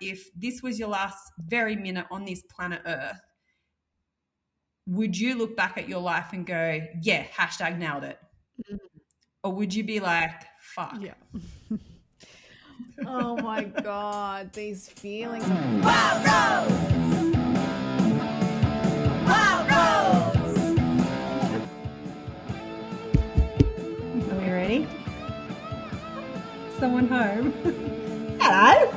if this was your last very minute on this planet Earth, would you look back at your life and go, yeah, hashtag nailed it? Or would you be like, fuck? Yeah. Oh my God, these feelings of Wild Rose! Wild Rose! Are we ready? Someone home. Hello.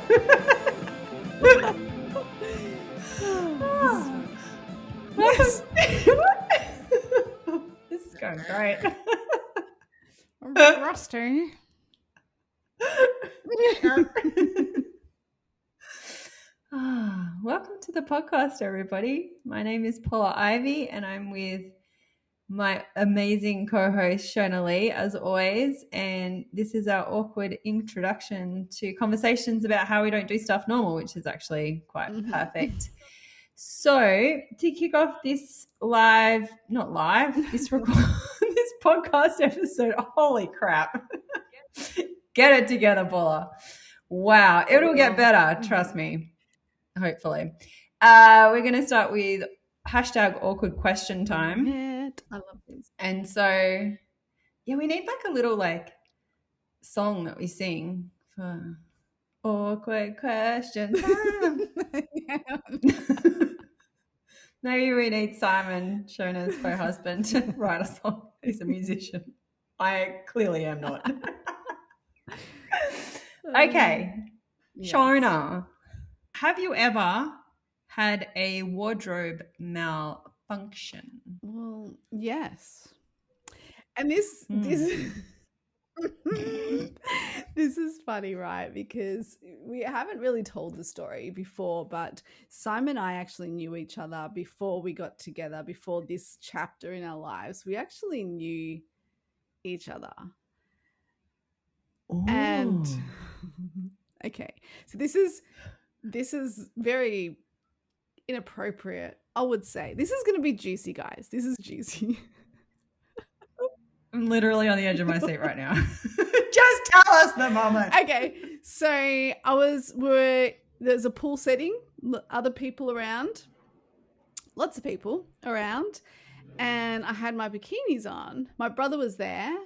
Yes. This is going great. I'm rusty. Welcome to the podcast, everybody. My name is Paula Ivy, and I'm with my amazing co-host Shona Lee, as always. And this is our awkward introduction to conversations about how we don't do stuff normal, which is actually quite perfect. So to kick off this this podcast episode, holy crap. Get it together, Paula. Wow. It'll get better. Trust me. Hopefully. We're going to start with hashtag awkward question time. I love this. And so, yeah, we need like a little like song that we sing for awkward question time. Maybe we need Simon, Shona's co-husband, to write a song. He's a musician. I clearly am not. Okay. Yes. Shona, have you ever had a wardrobe malfunction? Well, yes. And this this is funny, right? Because we haven't really told the story before, but Simon and I actually knew each other before we got together, before this chapter in our lives. We actually knew each other. Ooh. And okay, so this is very inappropriate, I would say. This is going to be juicy, guys. This is juicy. I'm literally on the edge of my seat right now. Just tell us the moment. Okay, so there's a pool setting, other people around, lots of people around, and I had my bikinis on. My brother was there,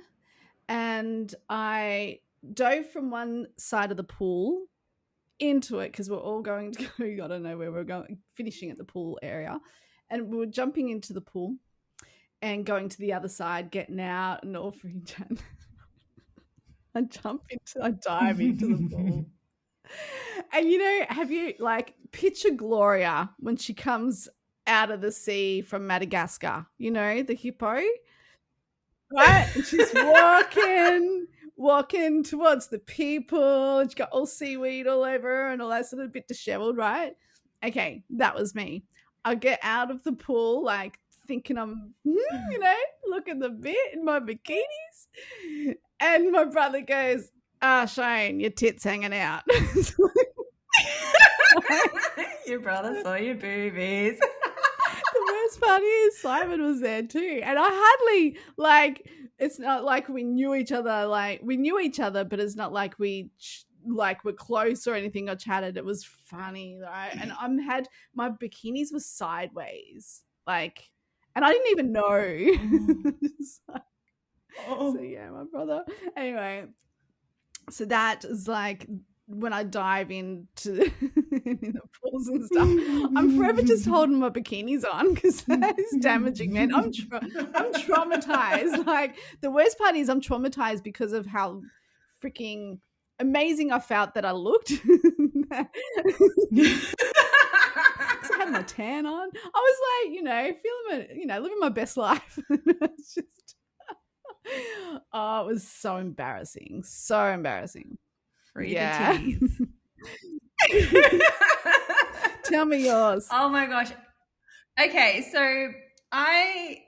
and I dove from one side of the pool into it because we're all going to go, I don't know where we're going, finishing at the pool area, and we were jumping into the pool and going to the other side, getting out, and all free chat. I dive into the pool. And have you picture Gloria when she comes out of the sea from Madagascar, the hippo, right? And she's walking towards the people, and she got all seaweed all over her and all that, sort of a bit disheveled, right? Okay, that was me. I get out of the pool, thinking I'm, looking the bit in my bikinis. And my brother goes, Shane, your tits hanging out. Your brother saw your boobies. The worst part is Simon was there too. And I hardly, it's not like we knew each other. We knew each other, but it's not like we're close or anything or chatted. It was funny, right? And my bikinis were sideways, and I didn't even know. So yeah, my brother. Anyway, so that is when I dive into in the pools and stuff. I'm forever just holding my bikinis on because that is damaging, man. I'm traumatized. The worst part is I'm traumatized because of how freaking amazing I felt that I looked. I had my tan on. I was feeling living my best life. It's just. Oh, it was so embarrassing. So embarrassing. Free the titties. Tell me yours. Oh my gosh. Okay, so I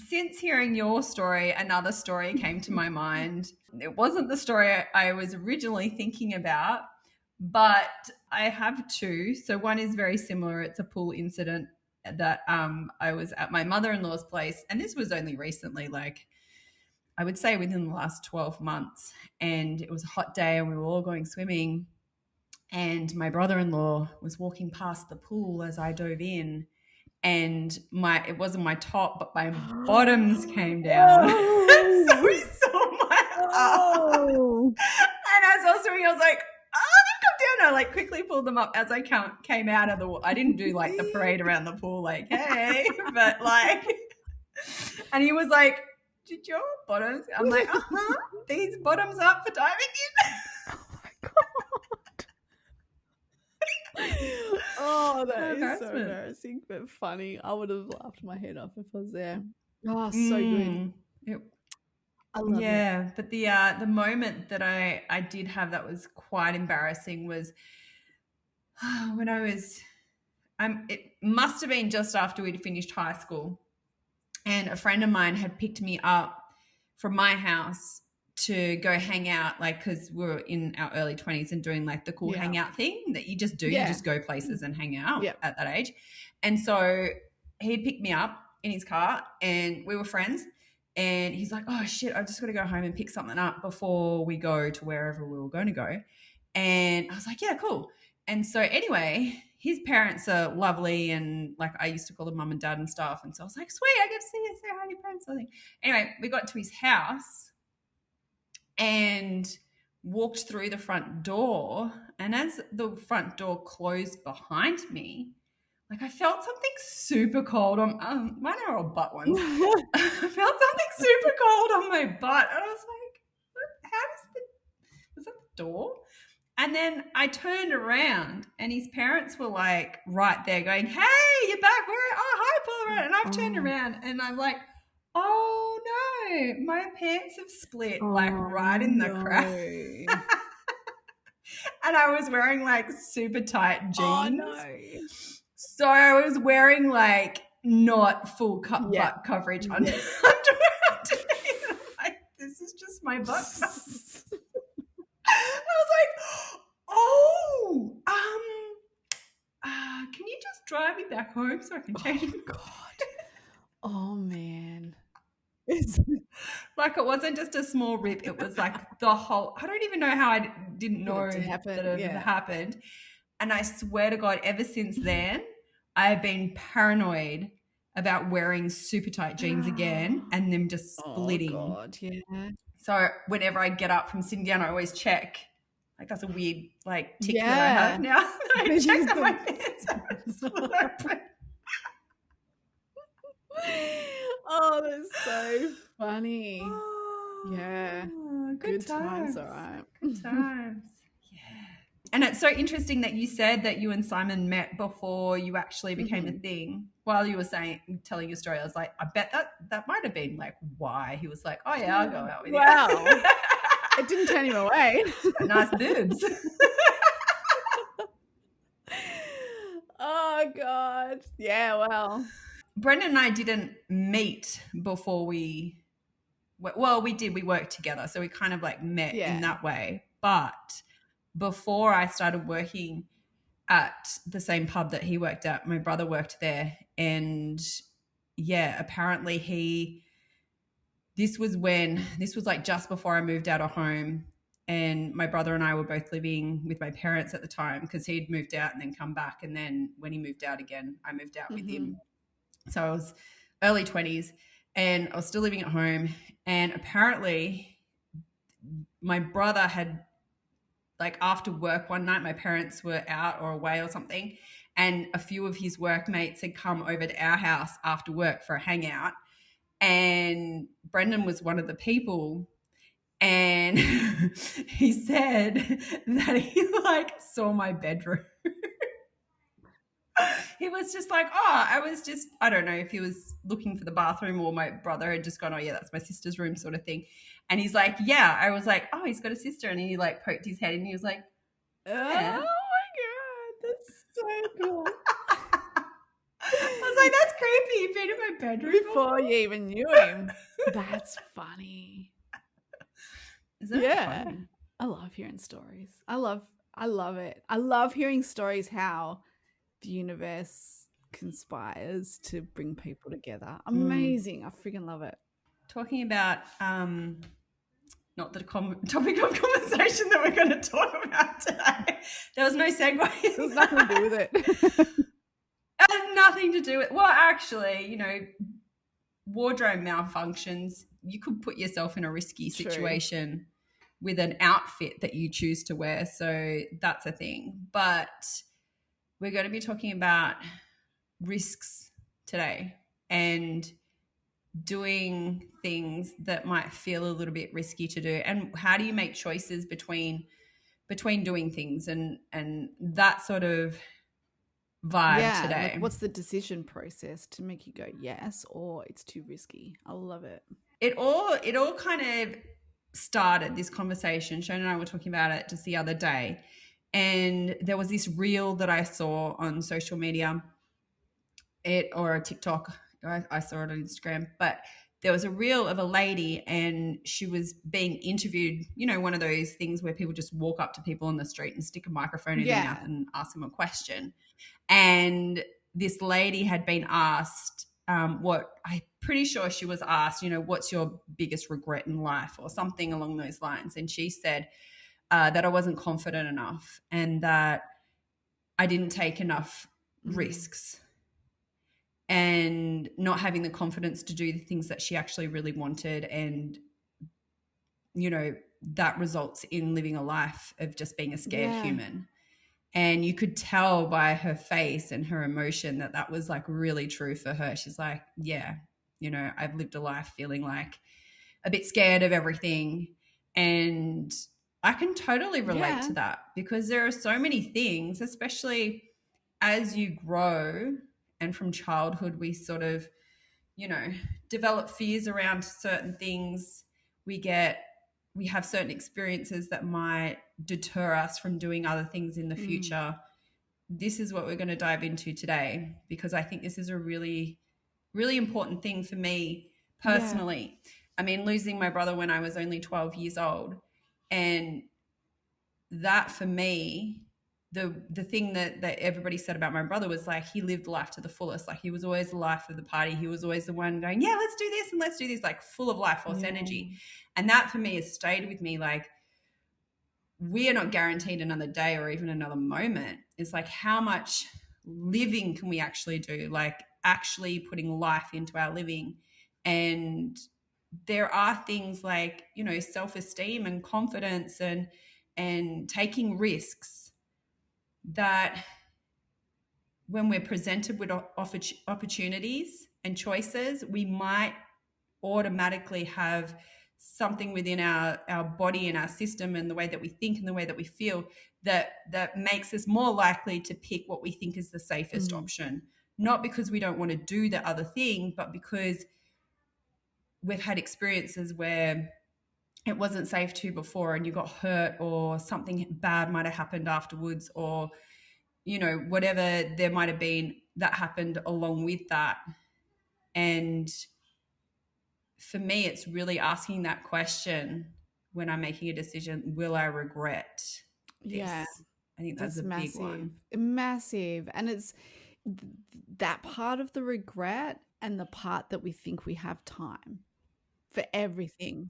since hearing your story, another story came to my mind. It wasn't the story I was originally thinking about, but I have two. So one is very similar. It's a pool incident that I was at my mother-in-law's place, and this was only recently, I would say within the last 12 months, and it was a hot day and we were all going swimming, and my brother-in-law was walking past the pool as I dove in, and it wasn't my top, but my bottoms came down. So Oh, he saw my ass. oh. And as I was swimming, I was like, oh, they've come down. I like quickly pulled them up as I came out of the water. I didn't do like the parade around the pool, like, hey, but like, and he was like, did your bottoms? I'm like, these bottoms up for diving in. Oh my god. Oh, that is so Embarrassment. embarrassing, but funny. I would have laughed my head off if I was there. Oh, so good. Mm. It, I love it. yeah, but the moment that I did have that was quite embarrassing was when I was it must have been just after we'd finished high school, and a friend of mine had picked me up from my house to go hang out, like, because we were in our early 20s and doing like the cool Yeah. hangout thing that you just do. You Yeah. just go places and hang out Yeah. at that age. And so he picked me up in his car and we were friends. And he's like, oh shit, I've just got to go home and pick something up before we go to wherever we were going to go. And I was like, yeah, cool. And so anyway, his parents are lovely, and like I used to call them mum and dad and stuff. And so I was like, sweet, I get to see you, say hi to your parents. I think. Anyway, we got to his house and walked through the front door. And as the front door closed behind me, like I felt something super cold on mine are all butt ones. I felt something super cold on my butt, and I was like, how does was that the door? And then I turned around and his parents were like right there going, hey, you're back. Where? Oh, hi, Paula. And I've turned Oh, around and I'm like, oh no, my pants have split like oh right in the crack. no. And I was wearing like super tight Oh jeans. no. So I was wearing like not full Yeah. butt coverage Yeah. underwear underneath. Like, this is just my butt. I was like, oh, can you just drive me back home so I can change? Oh god. Oh man. Like it wasn't just a small rip; it was like the whole. I don't even know how I didn't For know it to that happen. it had Yeah. happened. And I swear to God, ever since then, I have been paranoid about wearing super tight jeans again and them just Oh splitting. god, yeah. So whenever I get up from sitting down, I always check. Like that's a weird like tick that I Yeah. have now. I check that my pants aren't split open. Oh, that's so funny. Yeah. Good Good times, times. all right. Good times. Yeah. And it's so interesting that you said that you and Simon met before you actually became a Mhm. thing. While you were telling your story, I was like, I bet that might have been like why he was like, oh yeah, I'll go out with you. Wow. It didn't turn him away. Nice boobs. Oh god. Yeah, well. Brendan and I didn't meet before we did. We worked together, so we kind of like met in Yeah. that way. But before I started working at the same pub that he worked at, my brother worked there, and yeah, apparently this was like just before I moved out of home, and my brother and I were both living with my parents at the time because he'd moved out and then come back, and then when he moved out again, I moved out with Mhm. him. So I was early 20s and I was still living at home, and apparently my brother had like after work one night, my parents were out or away or something, and a few of his workmates had come over to our house after work for a hangout, and Brendan was one of the people, and he said that he like saw my bedroom. He was just like, oh, I don't know if he was looking for the bathroom or my brother had just gone, oh yeah, that's my sister's room sort of thing. And he's like, yeah. I was like, oh, he's got a sister. And he like poked his head and he was like, yeah. Oh my god, that's so cool. I was like, that's creepy. You've been in my bedroom Before you even knew him. That's funny. Isn't it Yeah. funny? I love hearing stories. I love it. I love hearing stories how the universe conspires to bring people together. Amazing. I freaking love it. Talking about not the topic of conversation that we're going to talk about today. There was no segue. There's nothing to do with it. It has nothing to do with, well, actually, you know, wardrobe malfunctions, you could put yourself in a risky True. situation with an outfit that you choose to wear. So that's a thing. But we're going to be talking about risks today and doing things that might feel a little bit risky to do, and how do you make choices between doing things, and that sort of vibe Like today. what's the decision process to make you go yes or it's too risky? I love it. It all kind of started, this conversation. Shane and I were talking about it just the other day, and there was this reel that I saw on social media, or a TikTok. I saw it on Instagram, but there was a reel of a lady and she was being interviewed. You know, one of those things where people just walk up to people on the street and stick a microphone in their mouth and ask them a question. And this lady had been asked, what I'm pretty sure she was asked, you know, what's your biggest regret in life or something along those lines. And she said that I wasn't confident enough and that I didn't take enough risks, and not having the confidence to do the things that she actually really wanted. And, you know, that results in living a life of just being a scared human. And you could tell by her face and her emotion that that was like really true for her. She's like, yeah, you know, I've lived a life feeling like a bit scared of everything. And I can totally relate to that, because there are so many things, especially as you grow, and from childhood we sort of, you know, develop fears around certain things. We have certain experiences that might deter us from doing other things in the future. This is what we're going to dive into today, because I think this is a really, really important thing for me personally. I mean, losing my brother when I was only 12 years old, and that for me, the thing that everybody said about my brother was like, he lived life to the fullest. Like, he was always the life of the party. He was always the one going, yeah, let's do this and let's do this, like full of life force energy. And that for me has stayed with me. Like, we are not guaranteed another day or even another moment. It's like, how much living can we actually do? Like, actually putting life into our living. And there are things like, you know, self-esteem and confidence and taking risks that, when we're presented with opportunities and choices, we might automatically have something within our body and our system and the way that we think and the way that we feel that makes us more likely to pick what we think is the safest option. Not because we don't want to do the other thing, but because we've had experiences where it wasn't safe to before and you got hurt, or something bad might have happened afterwards, or, you know, whatever there might have been that happened along with that. And for me, it's really asking that question when I'm making a decision, will I regret this? I think that's a massive, big one. massive. And it's that part of the regret and the part that we think we have time for everything.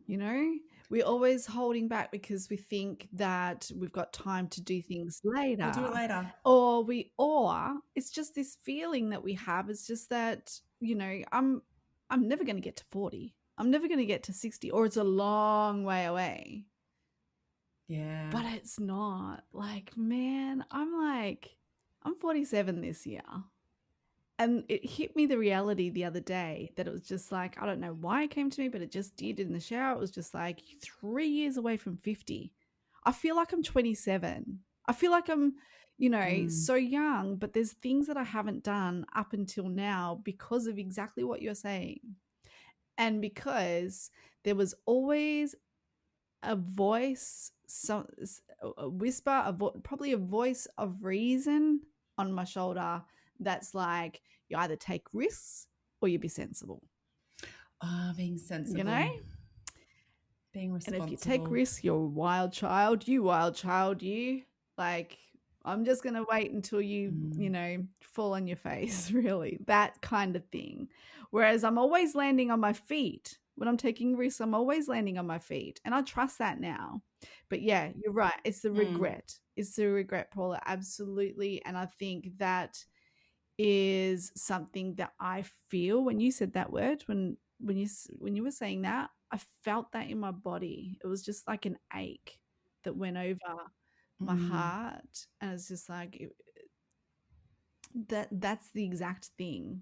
You know, we're always holding back because we think that we've got time to do things later. I'll do it later. Or it's just this feeling that we have. It's just that, you know, I'm never going to get to 40. I'm never going to get to 60, or it's a long way away. Yeah. But it's not. Like, man, I'm 47 this year. And it hit me, the reality the other day, that it was just like, I don't know why it came to me, but it just did in the shower. It was just like 3 years away from 50. I feel like I'm 27. I feel like I'm, you know, so young, but there's things that I haven't done up until now because of exactly what you're saying. And because there was always a voice, a whisper, probably a voice of reason on my shoulder that's like, you either take risks or you be sensible. Being sensible. You know? Being responsible. And if you take risks, you're a wild child. You wild child, you. Like, I'm just going to wait until you, you know, fall on your face, really. That kind of thing. Whereas I'm always landing on my feet. When I'm taking risks, I'm always landing on my feet. And I trust that now. But yeah, you're right. It's the Mm. regret. It's the regret, Paula. Absolutely. And I think that is something that I feel when you said that word, when you were saying that, I felt that in my body. It was just like an ache that went over my Mm. heart, and it's just like that's the exact thing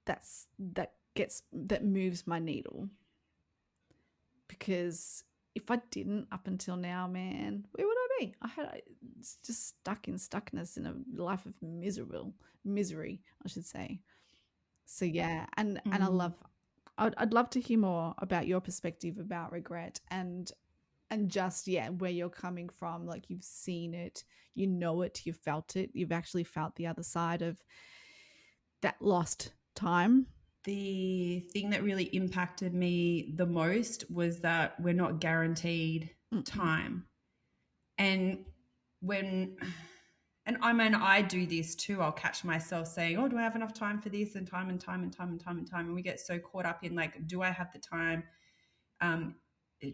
that moves my needle. Because if I didn't up until now, man, where would I be? It's just stuck in stuckness in a life of misery, I should say. So yeah, and Mm. I'd love to hear more about your perspective about regret and just yeah, where you're coming from. Like you've seen it, you know it, you've felt it, you've actually felt the other side of that lost time. The thing that really impacted me the most was that we're not guaranteed Mm-mm. time. And when, and I mean, I do this too. I'll catch myself saying, "Oh, do I have enough time for this?" And time and time and time and time and time. And we get so caught up in like, do I have the time um,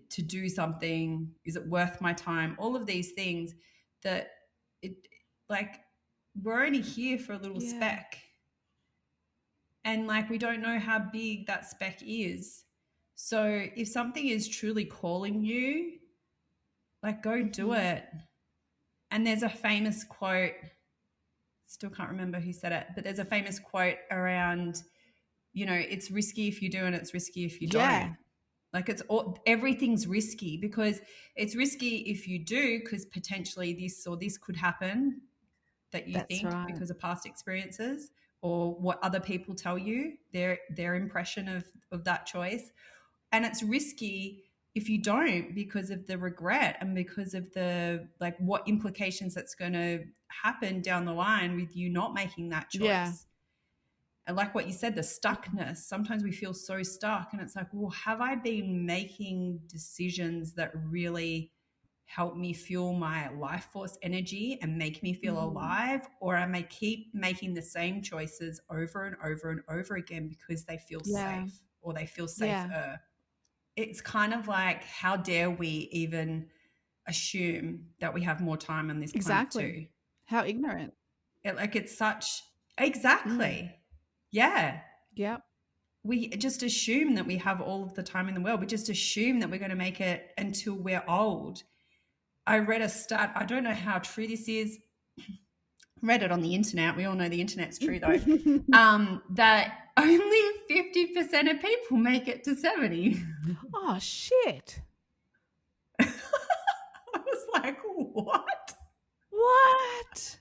to do something? Is it worth my time? All of these things that it like we're only here for a little Yeah. speck, and like we don't know how big that speck is. So if something is truly calling you, like go do Mm-hmm. it. And there's a famous quote, still can't remember who said it, but there's a famous quote around, it's risky if you do and it's risky if you don't. Yeah, Like everything's risky because it's risky if you do because potentially this or this could happen that you that's think right. because of past experiences or what other people tell you, their impression of that choice. And it's risky if you don't because of the regret and because of the like what implications that's going to happen down the line with you not making that Yeah. choice. And like what you said, the stuckness, sometimes we feel so stuck and it's like, well, have I been making decisions that really help me fuel my life force energy and make me feel Mm-hmm. alive, or am I keep making the same choices over and over and over again because they feel Yeah. safe or they feel Yeah. safer? It's kind of like, how dare we even assume that we have more time on this planet Exactly. too? How ignorant. Like it's such, Mm. exactly. Yeah. Yep. We just assume that we have all of the time in the world. We just assume that we're going to make it until we're old. I read a stat, I don't know how true this is, read it on the internet. We all know the internet's true though. That only 50% of people make it to 70. Oh shit. I was like, what? What?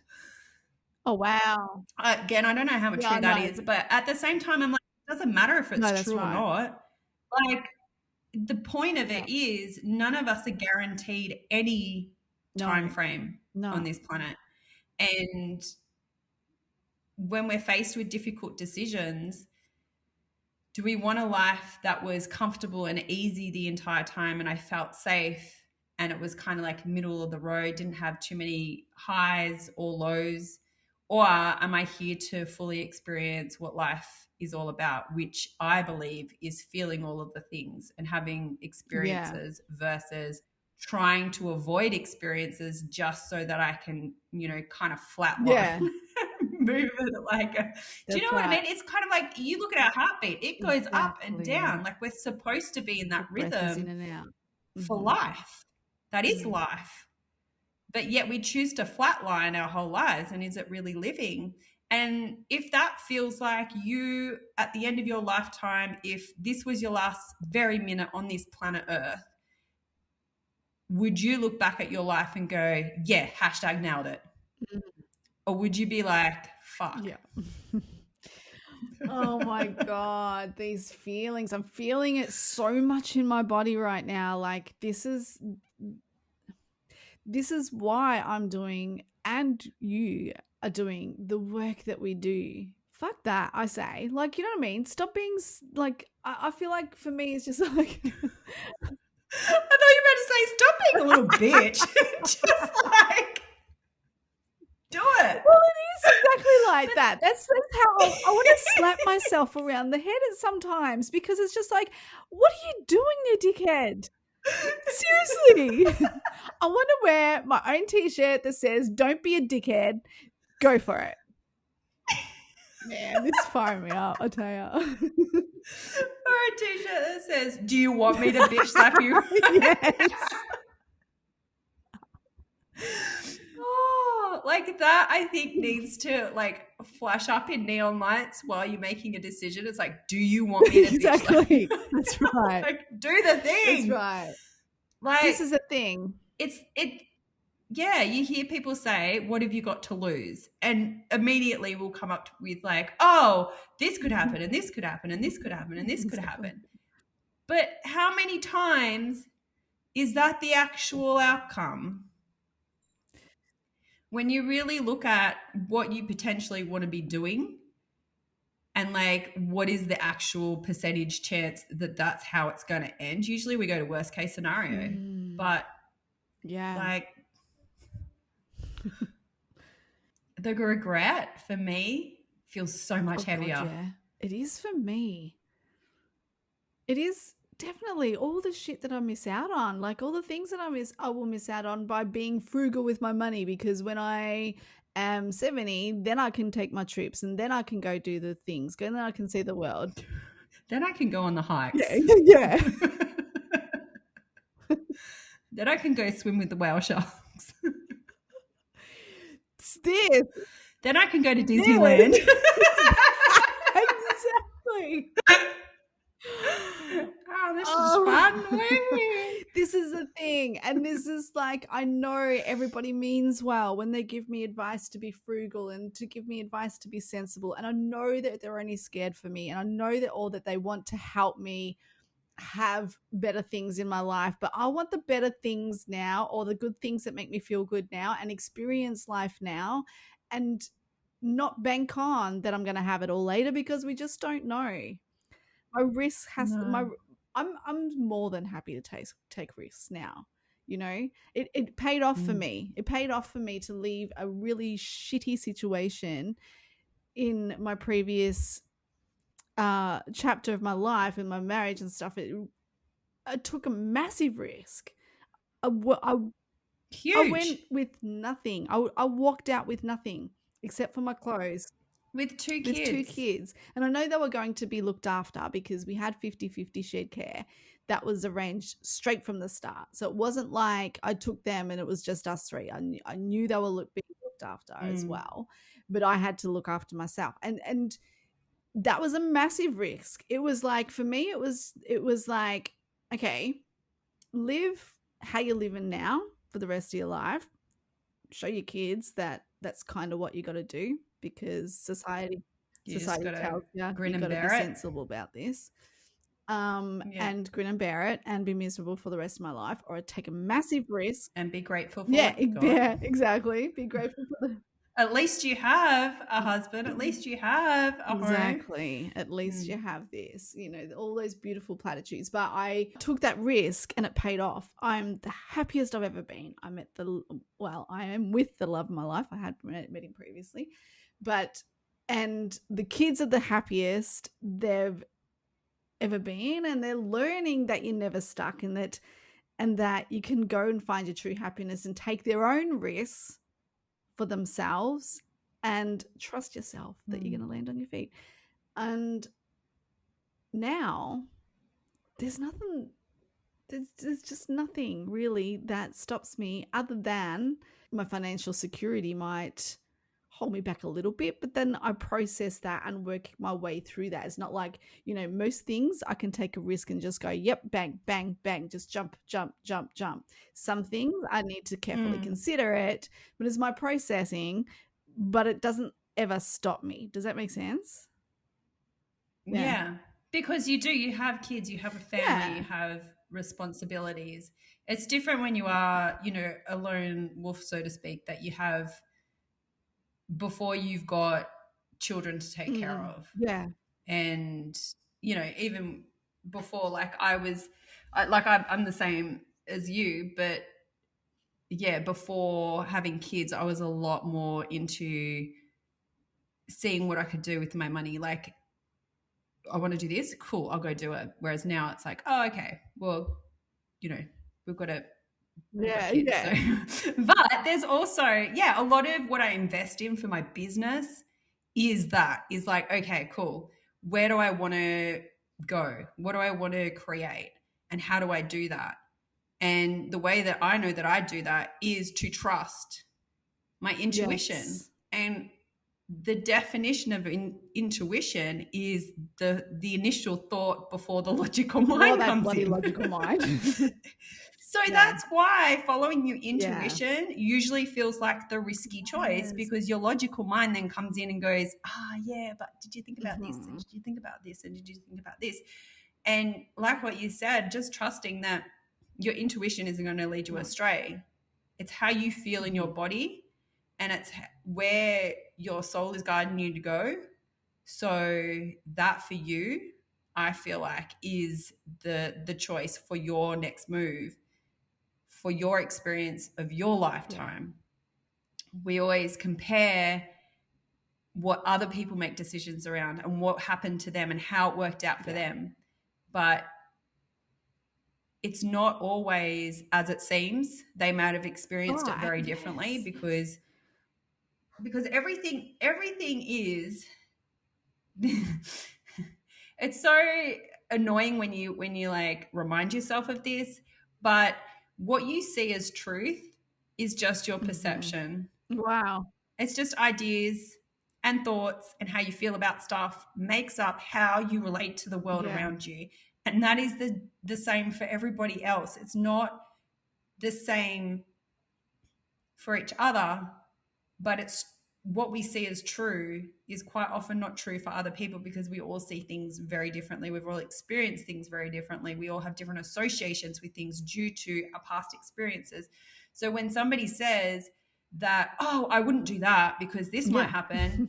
Oh wow. Again, I don't know how much Yeah, true that no. is, but at the same time, I'm like, it doesn't matter if it's No, that's true or right. not. Like, the point of Yeah. it is, none of us are guaranteed any time No. frame on No. this planet. And when we're faced with difficult decisions, do we want a life that was comfortable and easy the entire time and I felt safe and it was kind of like middle of the road, didn't have too many highs or lows? Or am I here to fully experience what life is all about, which I believe is feeling all of the things and having Yeah. experiences versus trying to avoid experiences just so that I can, kind of flatline, Yeah. move it like do you That's know what I right. mean? It's kind of like you look at our heartbeat, it goes up and Exactly. down. Like we're supposed to be in that The breath is in rhythm and out. for Mm-hmm. life. That is Mm. life. But yet we choose to flatline our whole lives. And is it really living? And if that feels like you at the end of your lifetime, if this was your last very minute on this planet Earth, would you look back at your life and go, yeah, hashtag nailed it? Mm. Or would you be like, fuck? Yeah. Oh my God, these feelings. I'm feeling it so much in my body right now. Like this is why I'm doing and you are doing the work that we do. Fuck that, I say. Like, you know what I mean? Stop being like, I feel like for me, it's just like, I thought you were about to say, stop being a little bitch. Just like, do it. well, exactly like that. That's how I want to slap myself around the head sometimes, because it's just like, what are you doing, you dickhead? Seriously. I want to wear my own t-shirt that says, don't be a dickhead. Go for it. Man, this fired me up, I tell you. Or a t-shirt that says, "Do you want me to bitch slap you?" Yes. Oh, like that I think needs to like flash up in neon lights while you're making a decision. It's like, do you want me to bitch slap you? Exactly. That's right. Like, do the That's thing. right. This Like is a thing. it yeah, you hear people say, "What have you got to lose?" And immediately we'll come up with like, "Oh, this could happen and this could happen and this could happen and this could Exactly. happen." But how many times is that the actual outcome? When you really look at what you potentially want to be doing and like what is the actual percentage chance that that's how it's going to end, usually we go to worst case scenario. But Yeah. like the regret for me feels so much Oh God, heavier. yeah. It is for me. It is definitely all the shit that I miss out on. Like all the things that I will miss out on by being frugal with my money, because when I am 70, then I can take my trips and then I can go do the things. And then I can see the world. Then I can go on the Yeah, hikes. yeah. Then I can go swim with the whale sharks. It's this. Then I can go to Disneyland. This. Exactly. Oh, this is fun. Oh, this is the thing. And this is like, I know everybody means well when they give me advice to be frugal and to give me advice to be sensible. And I know that they're only scared for me. And I know that all that they want to help me have better things in my life. But I want the better things now, or the good things that make me feel good now, and experience life now, and not bank on that I'm going to have it all later, because we just don't know. My risk has my No. I'm more than happy to take risks now. You know, it paid off for Mm. me. It paid off for me to leave a really shitty situation in my previous chapter of my life, in my marriage and stuff. I took a massive risk. I went Huge. with nothing. I walked out with nothing except for my clothes, With two with two kids. kids. And I know they were going to be looked after because we had 50-50 shared care. That was arranged straight from the start. So it wasn't like I took them and it was just us three. I knew they were being looked after as Mm. well, but I had to look after myself. And that was a massive risk. It was like, for me, it was like, okay, live how you're living now for the rest of your life. Show your kids that that's kind of what you got to do, because society You just society gotta tells you grin you and got to be bear it. sensible about this, Yeah. and grin and bear it and be miserable for the rest of my life, or take a massive risk. And be grateful for Yeah, what you've got. yeah, exactly. Be grateful for the At least you have a husband. At least you have a home. exactly. At least Mm. you have this, all those beautiful platitudes. But I took that risk and it paid off. I'm the happiest I've ever been. I am with the love of my life. I had met him previously, but, and the kids are the happiest they've ever been. And they're learning that you're never stuck, and that you can go and find your true happiness and take their own risks for themselves, and trust yourself that you're Mm. going to land on your feet. And now there's nothing, there's just nothing really that stops me, other than my financial security might hold me back a little bit, but then I process that and work my way through that. It's not like, most things I can take a risk and just go, yep, bang, bang, bang, just jump, jump, jump, jump. Some things I need to carefully Mm. consider it, but it's my processing, but it doesn't ever stop me. Does that make sense? Yeah. Yeah. Because you do, you have kids, you have a family, you Yeah. have responsibilities. It's different when you are, a lone wolf, so to speak, that you have before you've got children to take care Mm. of. Yeah. And, even before, like I'm the same as you, but yeah, before having kids, I was a lot more into seeing what I could do with my money. Like, I want to do this, cool, I'll go do it. Whereas now it's like, oh, okay, well, we've got to we've got Yeah, kids. So, yeah. but there's also, yeah, a lot of what I invest in for my business is like, okay, cool. Where do I want to go? What do I want to create? And how do I do that? And the way that I know that I do that is to trust my intuition. Yes. And the definition of intuition is the initial thought before the logical Before mind that comes bloody in. logical mind. So Yeah. that's why following your Yeah. intuition usually feels like the risky choice, Yes. because your logical mind then comes in and goes, yeah, but did you think about this? And Mhm. did you think about this? And did you think about this? And like what you said, just trusting that your intuition isn't going to lead you No. astray. It's how you feel in your body, and it's where your soul is guiding you to go. So that for you, I feel like, is the choice for your next move, for your experience of your Yeah. lifetime. We always compare what other people make decisions around and what happened to them and how it worked out for Yeah. them. But it's not always as it seems. They might have experienced it Right. very differently, Yes. because everything is it's so annoying when you like remind yourself of this, but what you see as truth is just your Mhm. perception. Wow. It's just ideas and thoughts, and how you feel about stuff makes up how you relate to the world Yeah. around you. And that is the same for everybody else. It's not the same for each other, but it's what we see as true is quite often not true for other people, because we all see things very differently. We've all experienced things very differently. We all have different associations with things due to our past experiences. So when somebody says that, oh, I wouldn't do that because this might Yeah. happen,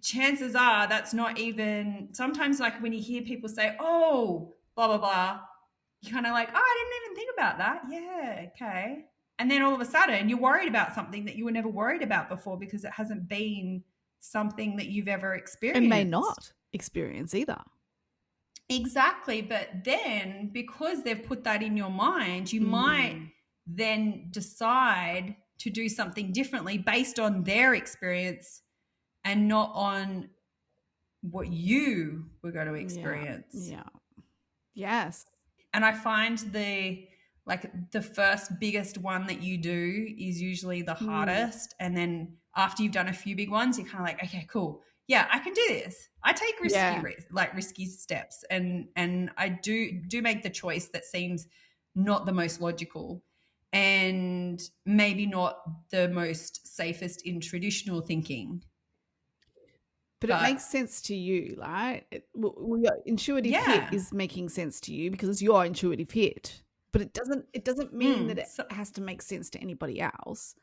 chances are that's not even, sometimes like when you hear people say, oh, blah, blah, blah, you're kind of like, oh, I didn't even think about that. Yeah, okay. And then all of a sudden you're worried about something that you were never worried about before, because it hasn't been something that you've ever And may experienced. not experience either. Exactly. But then because they've put that in your mind, you might Mm. then decide to do something differently based on their experience and not on what you were going to Yeah. experience. Yeah. Yes. And I find the first biggest one that you do is usually the Mm. hardest. And then after you've done a few big ones, you're kind of like, okay, cool. Yeah, I can do this. I take Yeah. risky steps, and I do make the choice that seems not the most logical, and maybe not the most safest in traditional thinking. But it But makes sense to you, right? Your intuitive hit yeah. is making sense to you because it's your intuitive hit. But it doesn't mean that it So has to make sense to anybody else.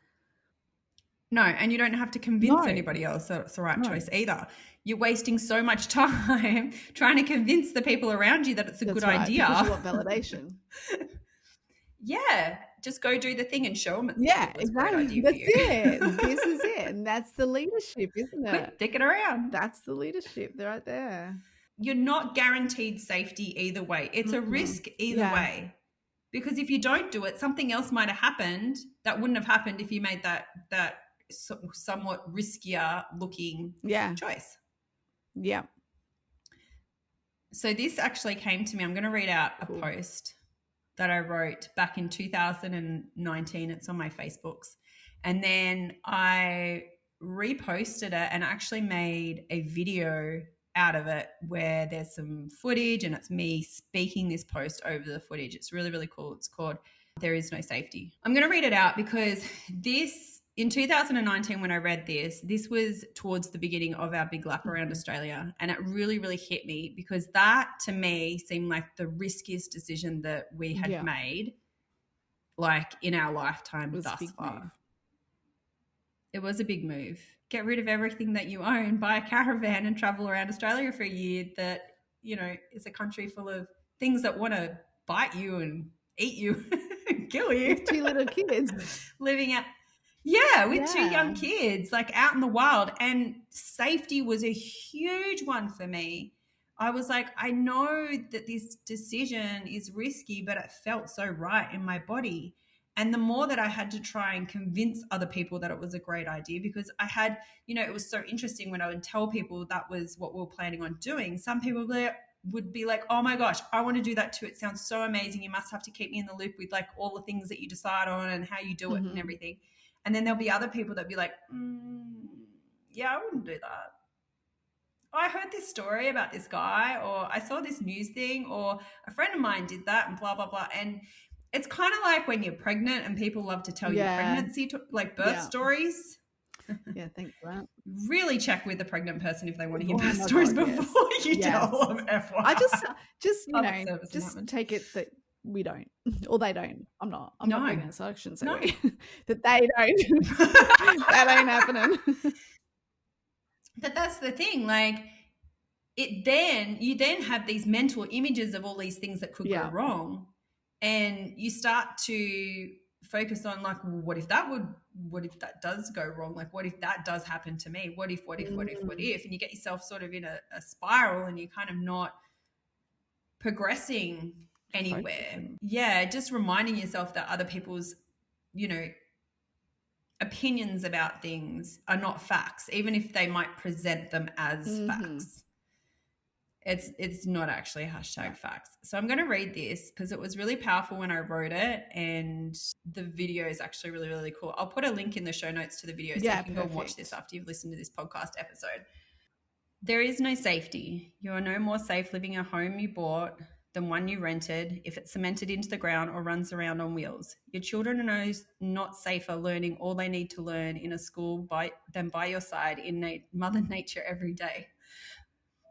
no, and you don't have to convince No. anybody else that it's the right No. choice either. You're wasting so much time trying to convince the people around you that it's a good That's right, because you idea. want validation. Yeah, just go do the thing and show them Yeah, it was a great exactly. idea for That's you. it. This is it. And that's the leadership, isn't it? Quick, stick it around. That's the leadership. They're right there. You're not guaranteed safety either way. It's a Mm-mm. risk either Yeah. way. Because if you don't do it, something else might have happened that wouldn't have happened if you made that somewhat riskier looking Yeah. choice. Yeah. So this actually came to me. I'm going to read out a Cool. post that I wrote back in 2019. It's on my Facebooks. And then I reposted it and actually made a video out of it where there's some footage and it's me speaking this post over the footage. It's really, really cool. It's called There Is No Safety. I'm going to read it out because this, in 2019, when I read this was towards the beginning of our big lap around Australia. And it really, really hit me because that to me seemed like the riskiest decision that we had Yeah. made, like in our It lifetime was a thus big move. far. It was a big move. Get rid of everything that you own, buy a caravan and travel around Australia for a year that, is a country full of things that want to bite you and eat you and kill you. With two little kids. living out Yeah, with two young Yeah. kids, like out in the wild. And safety was a huge one for me. I was like, I know that this decision is risky, but it felt so right in my body. And the more that I had to try and convince other people that it was a great idea, because I had, it was so interesting when I would tell people that was what we were planning on doing. Some people would be like, oh my gosh, I want to do that too. It sounds so amazing. You must have to keep me in the loop with like all the things that you decide on and how you do it and Mm-hmm. everything. And then there'll be other people that be like, yeah, I wouldn't do that. I heard this story about this guy, or I saw this news thing, or a friend of mine did that, and blah, blah, blah. And it's kind of like when you're pregnant and people love to tell you Yeah. pregnancy, like birth Yeah. stories. Yeah. Thanks for that. Really check with the pregnant person if they want to hear Oh birth my stories God. Yes. before you tell Yes. them, I FYI. Public service just announcement. take it that we don't, or they don't. I'm not No, pregnant, so I shouldn't say no. we. That they don't. That ain't happening. But that's the thing. Like, you then have these mental images of all these things that could go Yeah. wrong, and you start to focus on like, well, what if that does go wrong, like what if that does happen to me, what Mm, if, and you get yourself sort of in a spiral, and you're kind of not progressing anywhere. focusing. Yeah, just reminding yourself that other people's you know opinions about things are not facts, even if they might present them as Mm-hmm. facts. It's not actually No. hashtag facts. So I'm going to read this because it was really powerful when I wrote it, and the video is actually really, really cool. I'll put a link in the show notes to the video so you Yeah. can go and watch this Perfect. after you've listened to this podcast episode. There is no safety. You are no more safe living a home you bought than one you rented if it's cemented into the ground or runs around on wheels. Your children are not safer learning all they need to learn in a school than by your side in Mother Nature every day.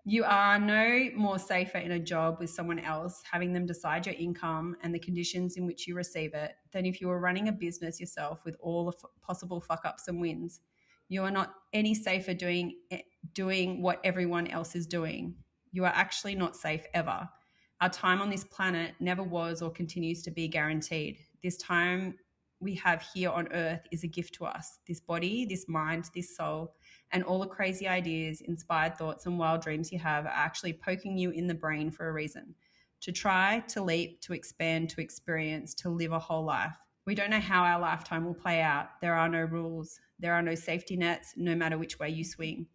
You are no more safer in a job with someone else, having them decide your income and the conditions in which you receive it, than if you were running a business yourself with all the possible fuck ups and wins. You are not any safer doing what everyone else is doing. You are actually not safe ever. Our time on this planet never was or continues to be guaranteed. This time we have here on earth is a gift to us. This body, this mind, this soul, and all the crazy ideas, inspired thoughts, and wild dreams you have are actually poking you in the brain for a reason. To try, to leap, to expand, to experience, to live a whole life. We don't know how our lifetime will play out. There are no rules. There are no safety nets, no matter which way you swing.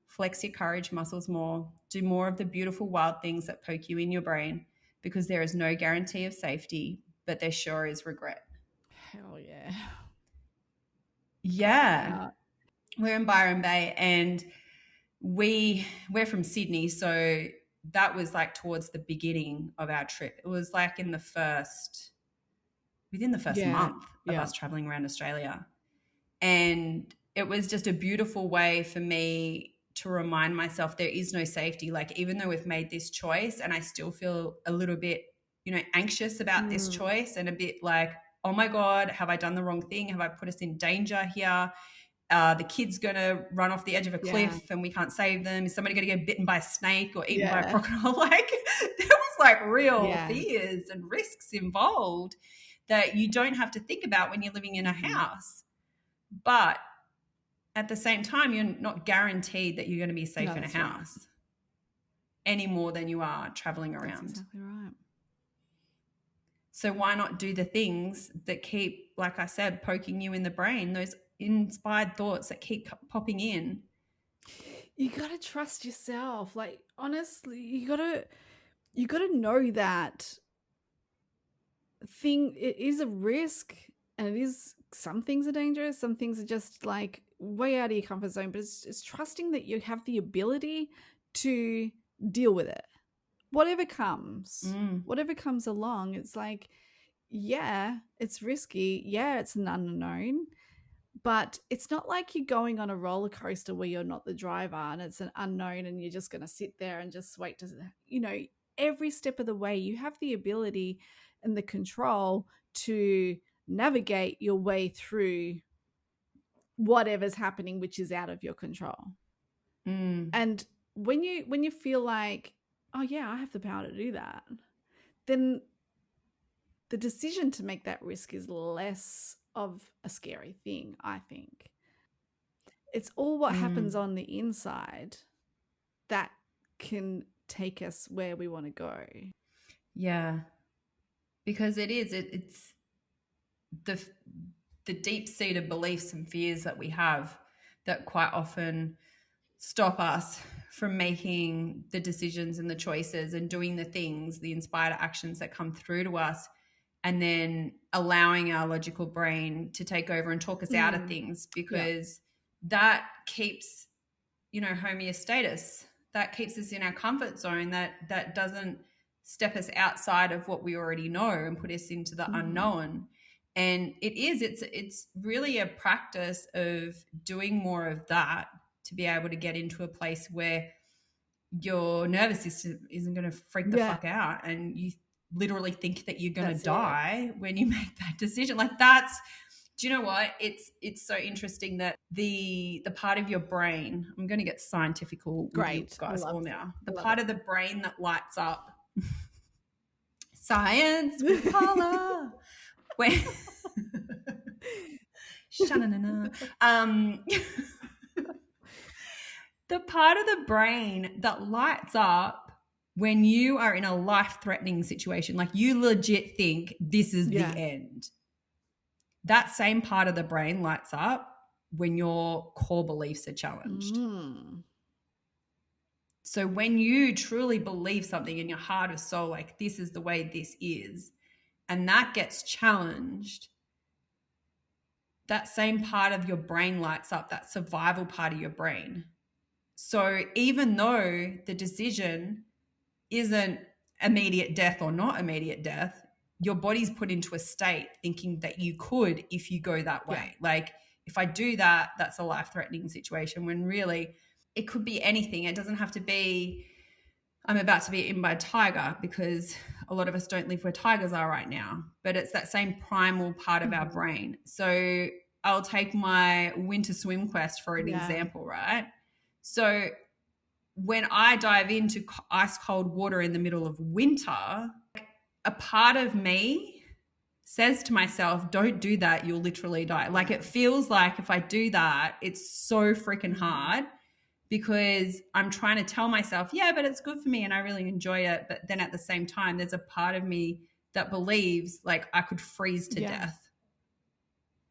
Flex your courage muscles more. Do more of the beautiful wild things that poke you in your brain, because there is no guarantee of safety, but there sure is regret. Hell yeah. Got me Yeah. out. We're in Byron Bay, and we're from Sydney, so that was like towards the beginning of our trip. It was like within the first Yeah. month of Yeah. us traveling around Australia. And it was just a beautiful way for me to remind myself there is no safety. Like, even though we've made this choice, and I still feel a little bit, anxious about this Mm, choice, and a bit like, oh my God, have I done the wrong thing? Have I put us in danger here? The kid's going to run off the edge of a yeah. cliff and we can't save them. Is somebody going to get bitten by a snake or eaten by a Yeah. crocodile? Like, there was like real Yeah. fears and risks involved that you don't have to think about when you're living in a Mm-hmm. house. But at the same time, you're not guaranteed that you're going to be No, safe in a that's right. house any more than you are traveling That's around. exactly right. So why not do the things that keep, like I said, poking you in the brain, those inspired thoughts that keep popping in? You gotta trust yourself. Like honestly, you gotta know that it is a risk, and it is, some things are dangerous, some things are just like way out of your comfort zone, but it's trusting that you have the ability to deal with it, whatever comes. Mm, Whatever comes along, it's like, yeah, it's risky, yeah, it's an unknown, but it's not like you're going on a roller coaster where you're not the driver and it's an unknown and you're just going to sit there and just wait to, you know, every step of the way you have the ability and the control to navigate your way through whatever's happening, which is out of your control. mm, And when you feel like, oh yeah, I have the power to do that, then the decision to make that risk is less of a scary thing, I think. It's all what happens on the inside that can take us where we want to go. Yeah, because it's the the deep-seated beliefs and fears that we have that quite often stop us from making the decisions and the choices and doing the things, the inspired actions that come through to us, and then allowing our logical brain to take over and talk us out of things, because that keeps, homeostasis. That keeps us in our comfort zone. That doesn't step us outside of what we already know and put us into the unknown. And it's really a practice of doing more of that to be able to get into a place where your nervous system isn't going to freak the fuck out and you literally think that you're going to die when you make that decision. Like, that's, do you know what? It's so interesting that the part of your brain, I'm going to get scientifical with you guys all now. The part of the brain that lights up science with Paula. When the part of the brain that lights up when you are in a life-threatening situation, like you legit think this is the end. That same part of the brain lights up when your core beliefs are challenged. So when you truly believe something in your heart or soul, like this is the way this is, and that gets challenged, that same part of your brain lights up, that survival part of your brain. So even though the decision isn't immediate death or not immediate death, your body's put into a state thinking that you could if you go that way. Like, if I do that, that's a life-threatening situation, when really it could be anything. It doesn't have to be I'm about to be eaten by a tiger, because a lot of us don't live where tigers are right now. But it's that same primal part of our brain. So I'll take my winter swim quest for an example, right? So when I dive into ice cold water in the middle of winter, a part of me says to myself, don't do that, you'll literally die. Like, it feels like if I do that, it's so freaking hard, because I'm trying to tell myself, yeah, but it's good for me and I really enjoy it. But then at the same time, there's a part of me that believes like I could freeze to death,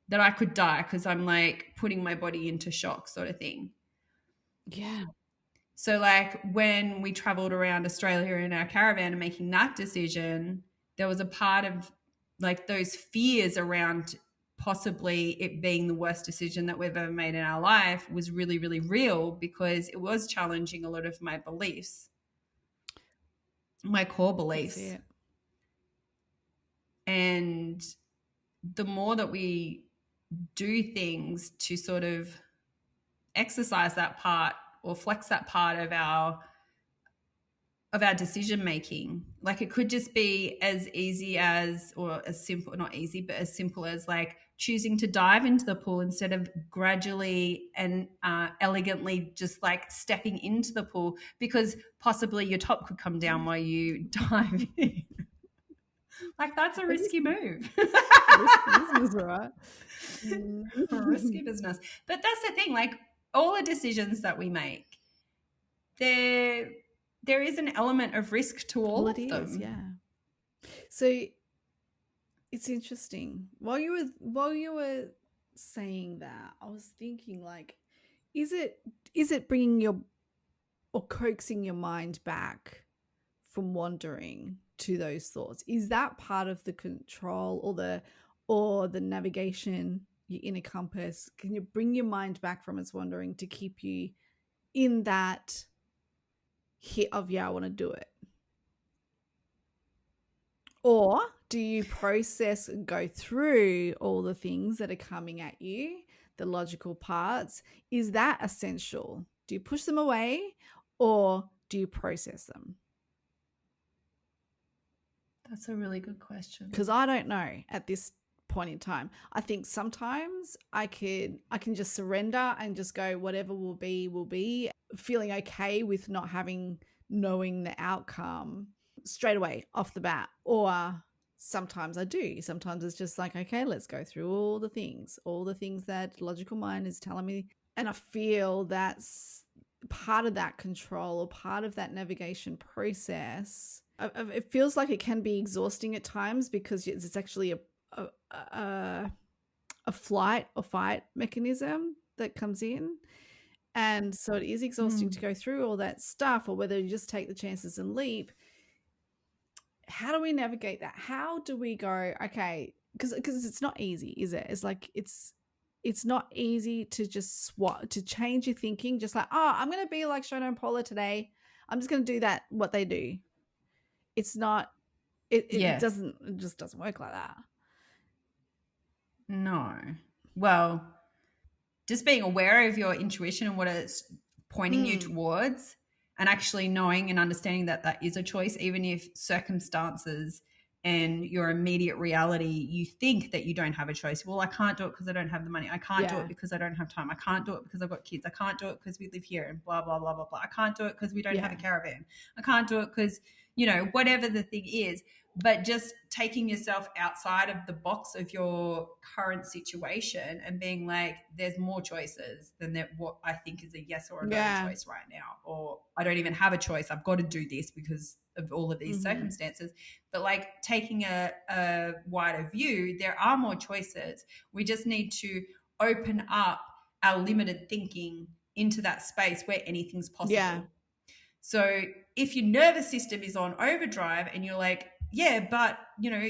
that I could die because I'm like putting my body into shock, sort of thing. Yeah. So like when we traveled around Australia in our caravan and making that decision, there was a part of like those fears around possibly it being the worst decision that we've ever made in our life was really, really real, because it was challenging a lot of my beliefs, my core beliefs. And the more that we do things to sort of exercise that part or flex that part of our decision making, like it could just be as easy as, or as simple, not easy, but as simple as like choosing to dive into the pool instead of gradually and elegantly just like stepping into the pool, because possibly your top could come down while you dive in. Like, that's a risky move. Risky business, right? Risky business. But that's the thing, like all the decisions that we make, there is an element of risk to all of them. Yeah. So it's interesting. While you were saying that, I was thinking, like, is it bringing your or coaxing your mind back from wandering to those thoughts? Is that part of the control or the navigation, your inner compass? Can you bring your mind back from its wandering to keep you in that hit of, yeah, I want to do it? Or do you process and go through all the things that are coming at you, the logical parts? Is that essential? Do you push them away or do you process them? That's a really good question. Because I don't know at this point in time. I think sometimes I can just surrender and just go, whatever will be, feeling okay with not knowing the outcome straight away off the bat. Or Sometimes I do. Sometimes it's just like, okay, let's go through all the things that logical mind is telling me. And I feel that's part of that control or part of that navigation process. It feels like it can be exhausting at times because it's actually a, a, a flight or fight mechanism that comes in. And so it is exhausting to Mm. go through all that stuff, or whether you just take the chances and leap. How do we navigate that? How do we go, okay, because it's not easy, is it? It's like it's not easy to just swap to change your thinking, just like, oh, I'm gonna be like Shona and Paula today. I'm just gonna do that what they do. It's not Yeah. it just doesn't work like that. No. Well, just being aware of your intuition and what it's pointing you Mm, towards, and actually knowing and understanding that that is a choice, even if circumstances and your immediate reality, you think that you don't have a choice. Well, I can't do it because I don't have the money. I can't do it yeah. because I don't have time. I can't do it because I've got kids. I can't do it because we live here and blah, blah, blah, blah, blah. I can't do it because we don't have Yeah. a caravan. I can't do it because, whatever the thing is. But just taking yourself outside of the box of your current situation and being like, there's more choices than that what I think is a yes or a no Yeah. choice right now, or I don't even have a choice, I've got to do this because of all of these Mm-hmm. circumstances. But like taking a wider view, there are more choices. We just need to open up our limited thinking into that space where anything's Yeah. possible. So if your nervous system is on overdrive and you're like, yeah, but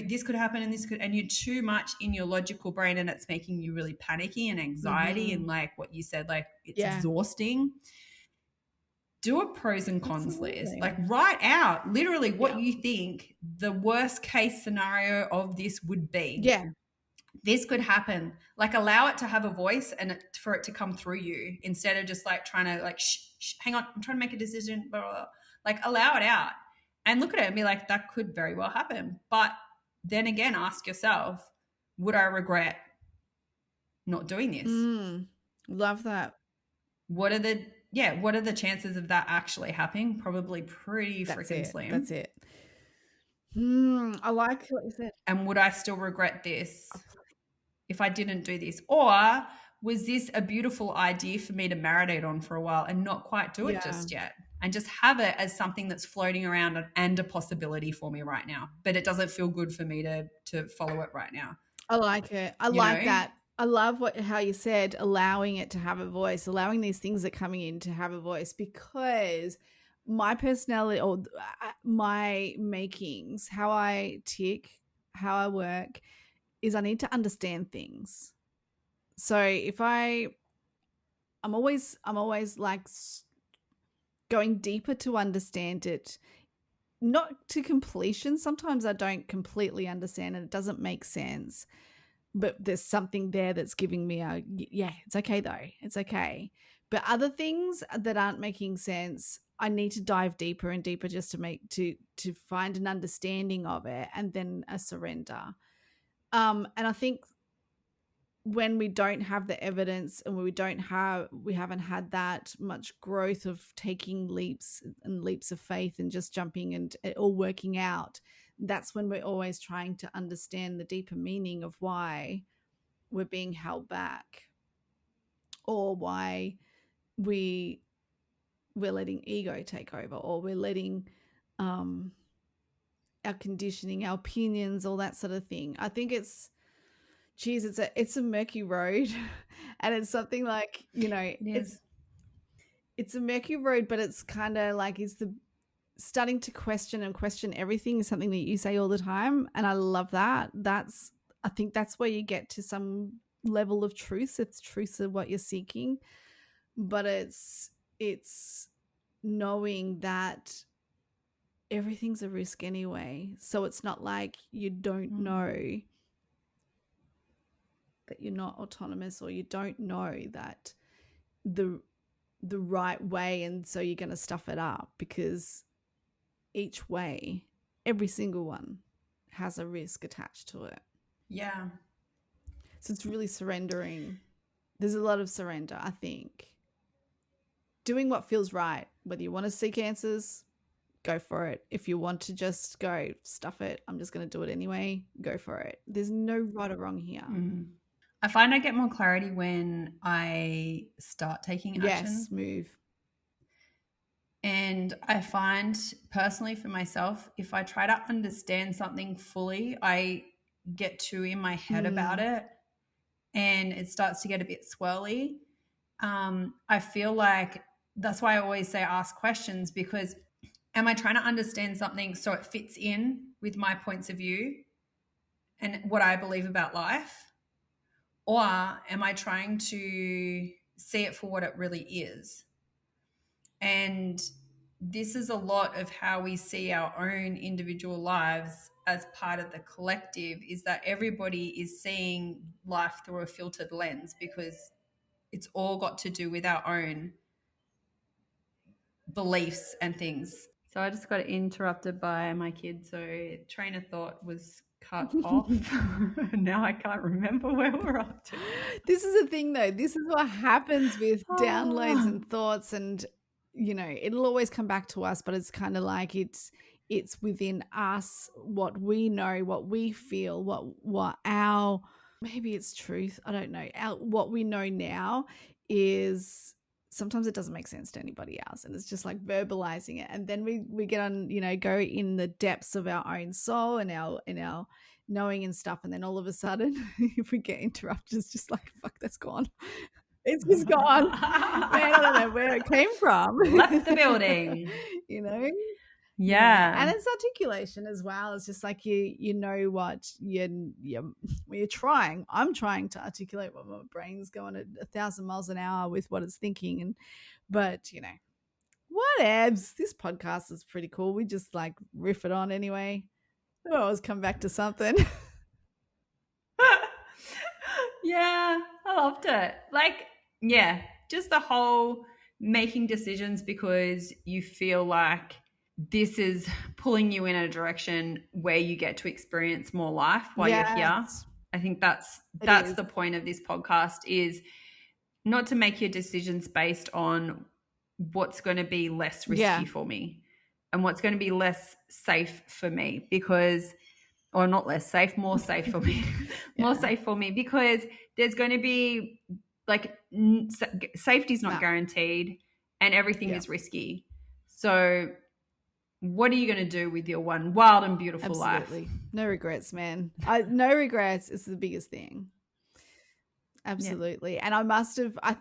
this could happen and this could, and you're too much in your logical brain and it's making you really panicky and anxiety Mm-hmm. and like what you said, like it's Yeah. exhausting. Do a pros and cons list. Like Absolutely. write out literally what Yeah. you think the worst case scenario of this would be. Yeah. This could happen. Like allow it to have a voice and for it to come through you instead of just like trying to like hang on, I'm trying to make a decision, blah, blah, blah. Like allow it out and look at it and be like, that could very well happen. But then again, ask yourself, would I regret not doing this? Mm. Love that. What are the chances of that actually happening? Probably pretty That's freaking it. That's slim. it. I like what you said. And would I still regret this if I didn't do this? Or was this a beautiful idea for me to marinate on for a while and not quite do it Yeah. just yet? And just have it as something that's floating around and a possibility for me right now. But it doesn't feel good for me to follow it right now. I like it. I You like know? that. I love how you said allowing it to have a voice, allowing these things that are coming in to have a voice, because my personality or my makings, how I tick, how I work, is I need to understand things. So if I'm always like going deeper to understand it, not to completion. Sometimes I don't completely understand and it doesn't make sense, but there's something there that's giving me a, yeah, it's okay though. It's okay. But other things that aren't making sense, I need to dive deeper and deeper just to find an understanding of it and then a surrender. And I think when we don't have the evidence and we haven't had that much growth of taking leaps and leaps of faith and just jumping and it all working out, that's when we're always trying to understand the deeper meaning of why we're being held back, or why we we're letting ego take over, or we're letting um our conditioning, our opinions, all that sort of thing. I think geez, it's a murky road, and it's something like, It is. it's a murky road, but it's kind of like, is the starting to question everything is something that you say all the time, and I love that. I think that's where you get to some level of truth. It's truth of what you're seeking, but it's knowing that everything's a risk anyway. So it's not like you don't Mm. know that you're not autonomous, or you don't know that the the right way, and so you're going to stuff it up, because each way, every single one, has a risk attached to it. Yeah. So it's really surrendering. There's a lot of surrender, I think. Doing what feels right, whether you want to seek answers, go for it. If you want to just go, stuff it, I'm just going to do it anyway, go for it. There's no right or wrong here. I find I get more clarity when I start taking action. Yes, move. And I find personally for myself, if I try to understand something fully, I get too in my head about it and it starts to get a bit swirly. I feel like that's why I always say ask questions, because am I trying to understand something so it fits in with my points of view and what I believe about life? Or am I trying to see it for what it really is? And this is a lot of how we see our own individual lives as part of the collective, is that everybody is seeing life through a filtered lens, because it's all got to do with our own beliefs and things. So I just got interrupted by my kid, so train of thought was cut off. Now I can't remember where we're up to. This is the thing though, this is what happens with downloads and thoughts, and it'll always come back to us, but it's kind of like it's within us, what we know, what we feel, what our, maybe it's truth, I don't know, what we know now is, sometimes it doesn't make sense to anybody else, and it's just like verbalizing it, and then we get on, go in the depths of our own soul and our knowing and stuff, and then all of a sudden if we get interrupted, it's just like, fuck, that's gone. It's just gone. Man, I don't know where it came from. Left the building. Yeah. And it's articulation as well. It's just like you know what you're trying. I'm trying to articulate what my brain's going at 1,000 miles an hour with what it's thinking, but whatevs. This podcast is pretty cool. We just like riff it on anyway. We always come back to something. Yeah, I loved it. Like, yeah, just the whole making decisions because you feel like this is pulling you in a direction where you get to experience more life while you're here. I think that's the point of this podcast, is not to make your decisions based on what's going to be less risky for me and what's going to be less safe for me, because, or not less safe, more safe for me, more safe for me, because there's going to be like safety's not guaranteed and everything is risky. So what are you going to do with your one wild and beautiful life? No regrets, man. No regrets is the biggest thing. Absolutely. And I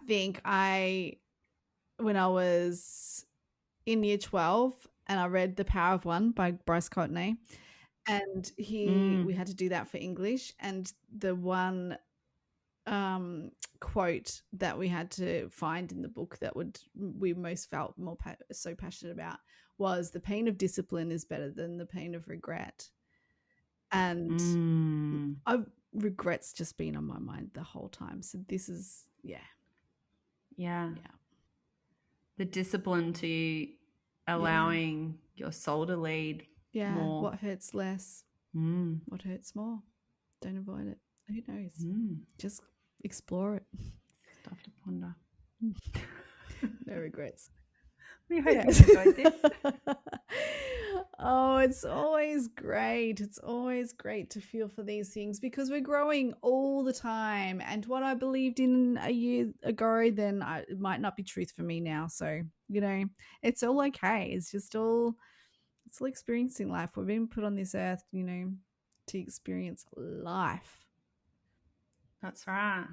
think when I was in year 12 and I read The Power of One by Bryce Courtenay, and we had to do that for English, and the one quote that we had to find in the book that we most felt so passionate about was, the pain of discipline is better than the pain of regret. And regret's just been on my mind the whole time. So this is the discipline to allowing your soul to lead more. What hurts less, what hurts more. Don't avoid it. Who knows? Just explore it. Stuff to ponder. No regrets. We hope you enjoyed this. Oh, it's always great. It's always great to feel for these things, because we're growing all the time. And what I believed in a year ago, then it might not be truth for me now. So, it's all okay. It's all experiencing life. We've been put on this earth, to experience life. That's right.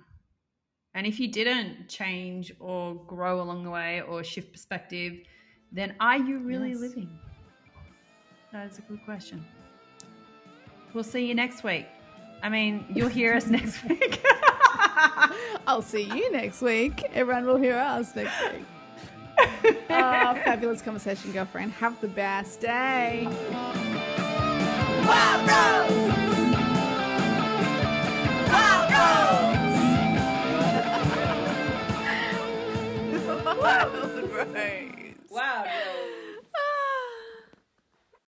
And if you didn't change or grow along the way or shift perspective, then are you really living? That is a good question. We'll see you next week. I mean, you'll hear us next week. I'll see you next week. Everyone will hear us next week. Fabulous conversation, girlfriend. Have the best day. Wild Rose! Wild Rose! Wild Rose. Wild Rose.